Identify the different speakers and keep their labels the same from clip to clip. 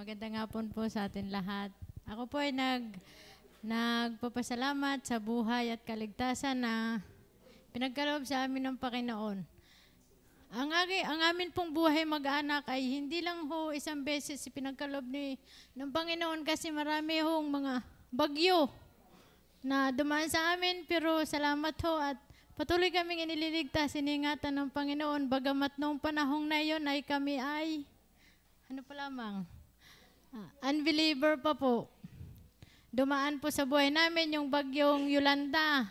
Speaker 1: Magandang hapon po sa atin lahat. Ako po ay nagpapasalamat sa buhay at kaligtasan na pinagkaloob sa amin ng Panginoon. Ang amin pong buhay mag-anak ay hindi lang ho isang beses pinagkaloob ng Panginoon kasi marami hong mga bagyo na dumaan sa amin, pero salamat ho at patuloy kaming iniligtas, iningatan ng Panginoon, bagamat noong panahong na iyon ay kami ay unbeliever pa po. Dumaan po sa buhay namin yung bagyong Yolanda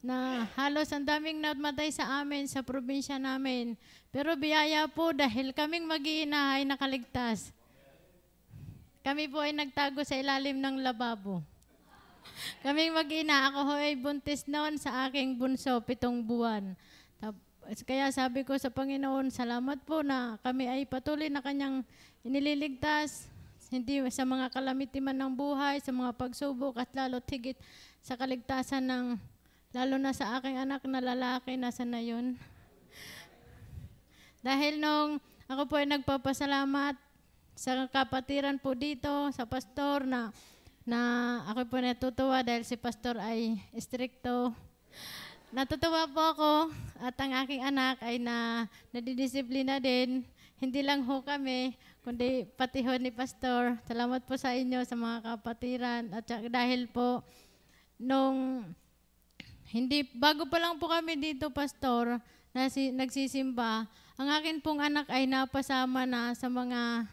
Speaker 1: na halos ang daming namatay sa amin sa probinsya namin. Pero biyaya po dahil kaming mag-iina ay nakaligtas. Kami po ay nagtago sa ilalim ng lababo. Kaming mag-ina, ako ho ay buntis noon sa aking bunso, 7 buwan. Kaya sabi ko sa Panginoon, salamat po na kami ay patuloy na kanyang inililigtas, hindi sa mga kalamitiman ng buhay, sa mga pagsubok at lalo't higit sa kaligtasan ng, lalo na sa aking anak na lalaki, nasa na yun. Dahil nung ako po ay nagpapasalamat sa kapatiran po dito, sa pastor na ako po natutuwa dahil si pastor ay stricto. Natutuwa po ako at ang aking anak ay nadidisiplina din. Hindi lang ho kami, kundi pati ho ni pastor. Salamat po sa inyo, sa mga kapatiran. At dahil po, bago pa lang po kami dito, pastor, nagsisimba, ang akin pong anak ay napasama na sa mga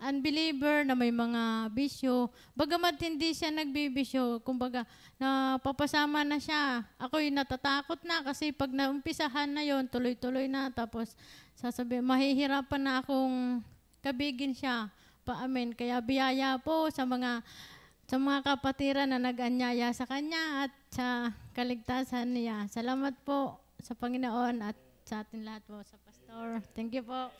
Speaker 1: unbeliever na may mga bisyo. Bagamat hindi siya nagbibisyo, kumbaga, napapasama na siya. Ako'y natatakot na kasi pag naumpisahan na yon, tuloy-tuloy na. Tapos mahihirapan na akong kabigin siya. Paamen. Kaya biyaya po sa mga kapatiran na nag-anyaya sa kanya at sa kaligtasan niya. Salamat po sa Panginoon at sa atin lahat po, sa pastor. Thank you po.